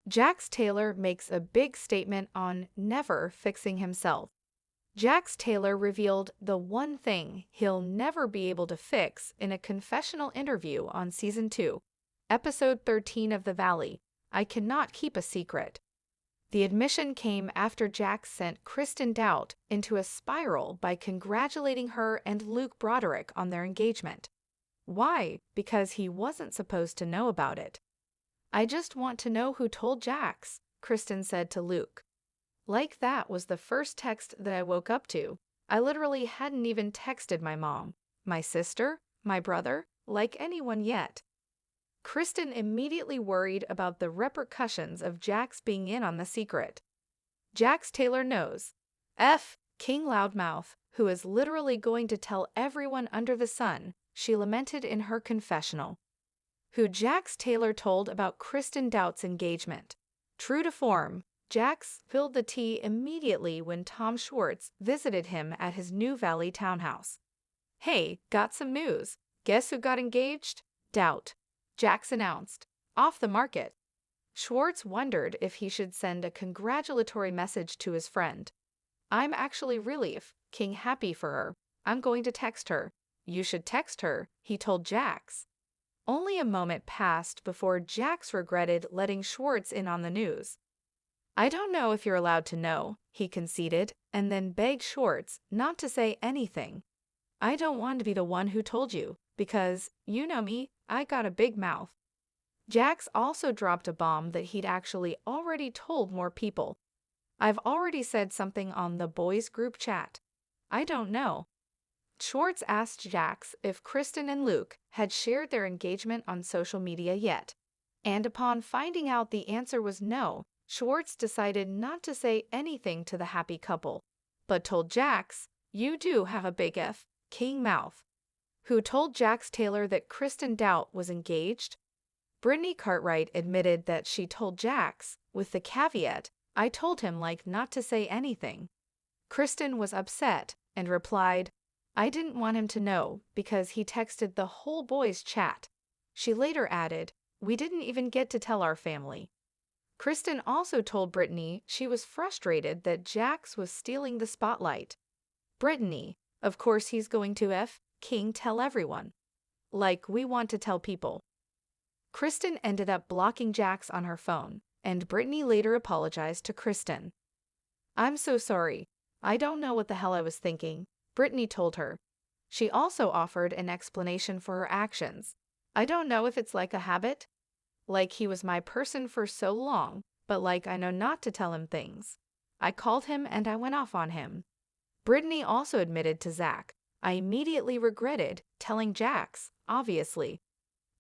Jax Taylor makes a big statement on never fixing himself. Jax Taylor revealed the one thing he'll never be able to fix in a confessional interview on Season 2, Episode 13 of The Valley. I cannot keep a secret. The admission came after Jax sent Kristen Doubt into a spiral by congratulating her and Luke Broderick on their engagement. Why? Because he wasn't supposed to know about it. I just want to know who told Jax, Kristen said to Luke. Like that was the first text that I woke up to. I literally hadn't even texted my mom, my sister, my brother, like anyone yet. Kristen immediately worried about the repercussions of Jax being in on the secret. Jax Taylor knows. King Loudmouth, who is literally going to tell everyone under the sun, she lamented in her confessional. Who Jax Taylor told about Kristen Doubt's engagement. True to form, Jax spilled the tea immediately when Tom Schwartz visited him at his New Valley townhouse. Hey, got some news. Guess who got engaged? Doubt. Jax announced. Off the market. Schwartz wondered if he should send a congratulatory message to his friend. I'm actually really King happy for her. I'm going to text her. You should text her, he told Jax. Only a moment passed before Jax regretted letting Schwartz in on the news. I don't know if you're allowed to know, he conceded, and then begged Schwartz not to say anything. I don't want to be the one who told you, because, you know me, I got a big mouth. Jax also dropped a bomb that he'd actually already told more people. I've already said something on the boys' group chat. I don't know. Schwartz asked Jax if Kristen and Luke had shared their engagement on social media yet. And upon finding out the answer was no, Schwartz decided not to say anything to the happy couple, but told Jax, you do have a big king mouth. Who told Jax Taylor that Kristen Doubt was engaged? Brittany Cartwright admitted that she told Jax, with the caveat, I told him not to say anything. Kristen was upset and replied, I didn't want him to know because he texted the whole boys' chat. She later added, we didn't even get to tell our family. Kristen also told Brittany she was frustrated that Jax was stealing the spotlight. Brittany, of course he's going to King tell everyone. Like we want to tell people. Kristen ended up blocking Jax on her phone, and Brittany later apologized to Kristen. I'm so sorry. I don't know what the hell I was thinking, Brittany told her. She also offered an explanation for her actions. I don't know if it's like a habit. Like he was my person for so long, but I know not to tell him things. I called him and I went off on him. Brittany also admitted to Zach, I immediately regretted telling Jax, obviously.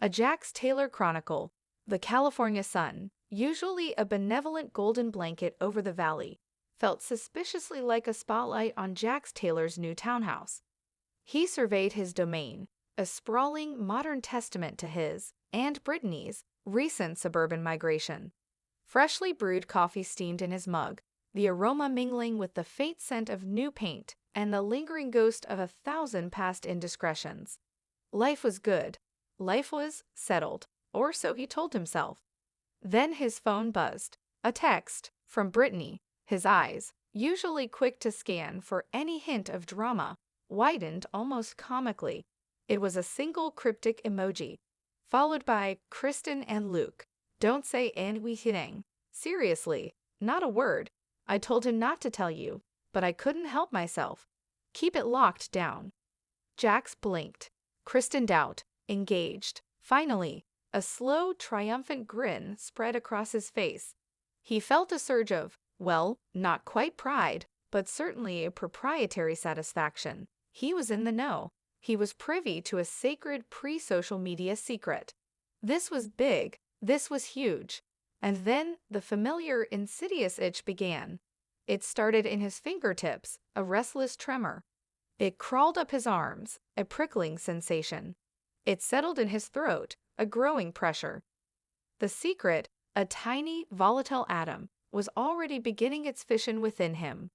A Jax Taylor Chronicle. The California sun, usually a benevolent golden blanket over the valley, felt suspiciously like a spotlight on Jax Taylor's new townhouse. He surveyed his domain, a sprawling modern testament to his, and Brittany's, recent suburban migration. Freshly brewed coffee steamed in his mug, the aroma mingling with the faint scent of new paint and the lingering ghost of 1,000 past indiscretions. Life was good. Life was settled, or so he told himself. Then his phone buzzed. A text from Brittany. His eyes, usually quick to scan for any hint of drama, widened almost comically. It was a single cryptic emoji, followed by Kristen and Luke. Don't say anything. Seriously, not a word. I told him not to tell you, but I couldn't help myself. Keep it locked down. Jax blinked. Kristen Doubt, engaged. Finally, a slow, triumphant grin spread across his face. He felt a surge of, well, not quite pride, but certainly a proprietary satisfaction. He was in the know. He was privy to a sacred pre-social media secret. This was big. This was huge. And then the familiar, insidious itch began. It started in his fingertips, a restless tremor. It crawled up his arms, a prickling sensation. It settled in his throat, a growing pressure. The secret, a tiny, volatile atom, was already beginning its fission within him.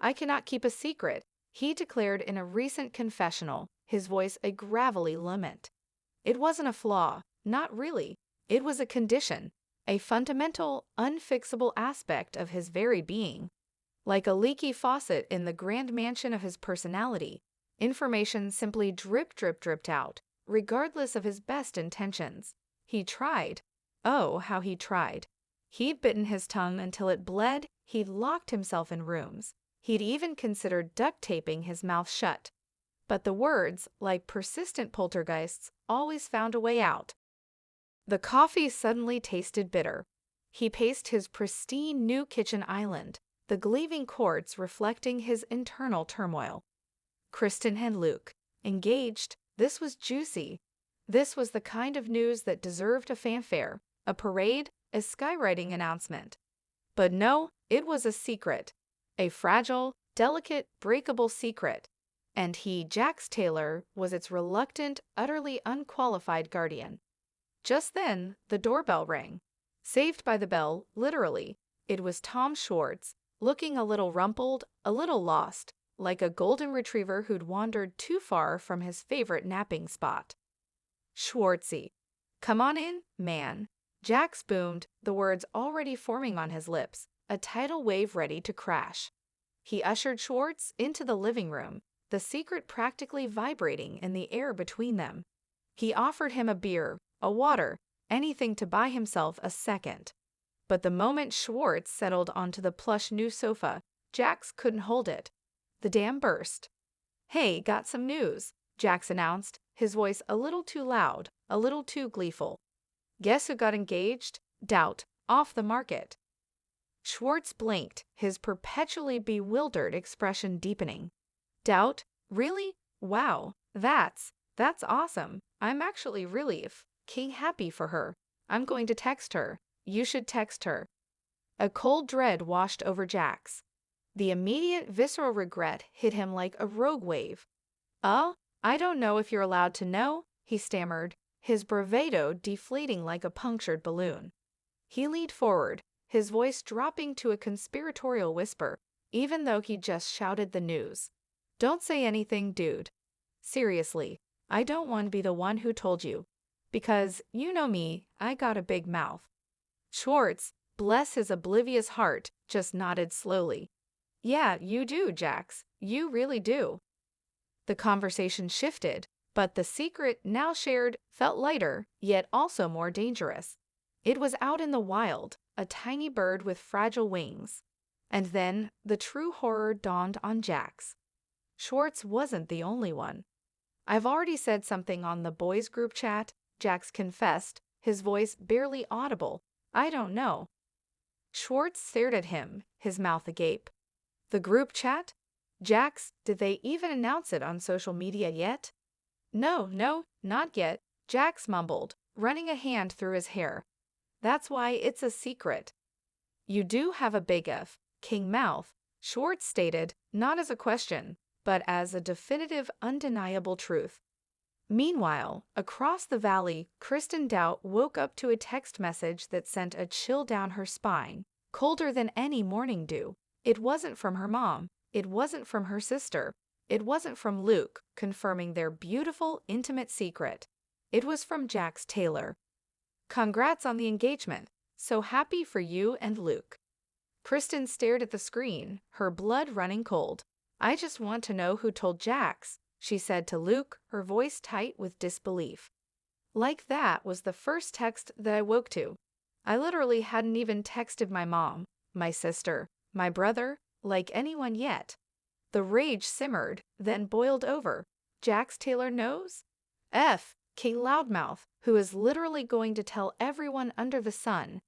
I cannot keep a secret, he declared in a recent confessional, his voice a gravelly lament. It wasn't a flaw, not really. It was a condition. a fundamental, unfixable aspect of his very being. Like a leaky faucet in the grand mansion of his personality, information simply dripped out, regardless of his best intentions. He tried. Oh, how he tried. He'd bitten his tongue until it bled, he'd locked himself in rooms. He'd even considered duct taping his mouth shut. But the words, like persistent poltergeists, always found a way out. The coffee suddenly tasted bitter. He paced his pristine new kitchen island, the gleaming quartz reflecting his internal turmoil. Kristen and Luke, engaged, this was juicy. This was the kind of news that deserved a fanfare, a parade, a skywriting announcement. But no, it was a secret. A fragile, delicate, breakable secret. And he, Jax Taylor, was its reluctant, utterly unqualified guardian. Just then, the doorbell rang. Saved by the bell, literally. It was Tom Schwartz, looking a little rumpled, a little lost, like a golden retriever who'd wandered too far from his favorite napping spot. "Schwartzy, come on in, man." Jax boomed, the words already forming on his lips, a tidal wave ready to crash. He ushered Schwartz into the living room, the secret practically vibrating in the air between them. He offered him a beer, a water, anything to buy himself a second. But the moment Schwartz settled onto the plush new sofa, Jax couldn't hold it. The dam burst. "Hey, got some news," Jax announced, his voice a little too loud, a little too gleeful. "Guess who got engaged? Doubt. Off the market." Schwartz blinked, his perpetually bewildered expression deepening. "Doubt? Really? Wow, that's awesome. I'm actually really king happy for her. I'm going to text her. You should text her." A cold dread washed over Jax. The immediate visceral regret hit him like a rogue wave. I don't know if you're allowed to know," he stammered, his bravado deflating like a punctured balloon. He leaned forward, his voice dropping to a conspiratorial whisper, even though he just shouted the news. "Don't say anything, dude. Seriously, I don't want to be the one who told you. Because, you know me, I got a big mouth." Schwartz, bless his oblivious heart, just nodded slowly. "Yeah, you do, Jax. You really do." The conversation shifted, but the secret now shared felt lighter, yet also more dangerous. It was out in the wild, a tiny bird with fragile wings. And then the true horror dawned on Jax. Schwartz wasn't the only one. "I've already said something on the boys' group chat," Jax confessed, his voice barely audible. "I don't know." Schwartz stared at him, his mouth agape. "The group chat? Jax, did they even announce it on social media yet?" No, not yet," Jax mumbled, running a hand through his hair. "That's why it's a secret." "You do have a big king mouth," Schwartz stated, not as a question, but as a definitive, undeniable truth. Meanwhile, across the valley, Kristen Doubt woke up to a text message that sent a chill down her spine, colder than any morning dew. It wasn't from her mom. It wasn't from her sister. It wasn't from Luke, confirming their beautiful, intimate secret. It was from Jax Taylor. "Congrats on the engagement. So happy for you and Luke." Kristen stared at the screen, her blood running cold. "I just want to know who told Jax," she said to Luke, her voice tight with disbelief. Like that was the first text that I woke to. I literally hadn't even texted my mom, my sister, my brother, like anyone yet. The rage simmered, then boiled over. Jax Taylor knows? King Loudmouth, who is literally going to tell everyone under the sun.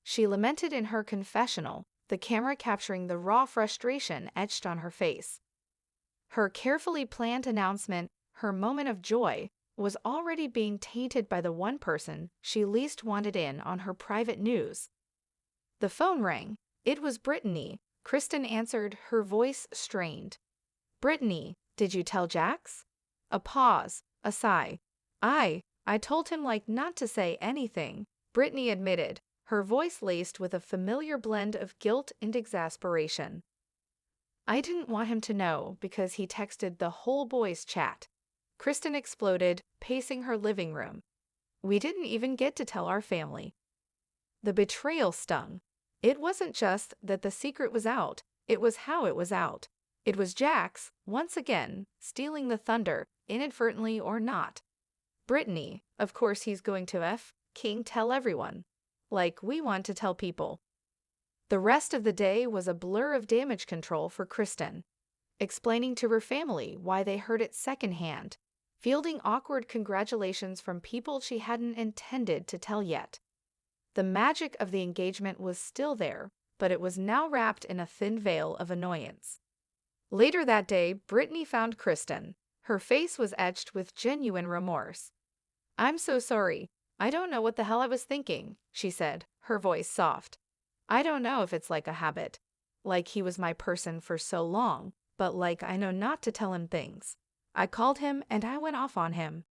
She lamented in her confessional, the camera capturing the raw frustration etched on her face. Her carefully planned announcement, her moment of joy, was already being tainted by the one person she least wanted in on her private news. The phone rang. It was Brittany. Kristen answered, her voice strained. "Brittany, did you tell Jax?" A pause, a sigh. I told him not to say anything," Brittany admitted, her voice laced with a familiar blend of guilt and exasperation. "I didn't want him to know because he texted the whole boys' chat." Kristen exploded, pacing her living room. "We didn't even get to tell our family." The betrayal stung. It wasn't just that the secret was out, it was how it was out. It was Jax, once again, stealing the thunder, inadvertently or not. Brittany, of course he's going to King tell everyone. Like we want to tell people. The rest of the day was a blur of damage control for Kristen. Explaining to her family why they heard it secondhand. Fielding awkward congratulations from people she hadn't intended to tell yet. The magic of the engagement was still there, but it was now wrapped in a thin veil of annoyance. Later that day, Brittany found Kristen. Her face was etched with genuine remorse. "I'm so sorry. I don't know what the hell I was thinking," she said, her voice soft. "I don't know if it's like a habit. Like he was my person for so long, but like I know not to tell him things. I called him and I went off on him.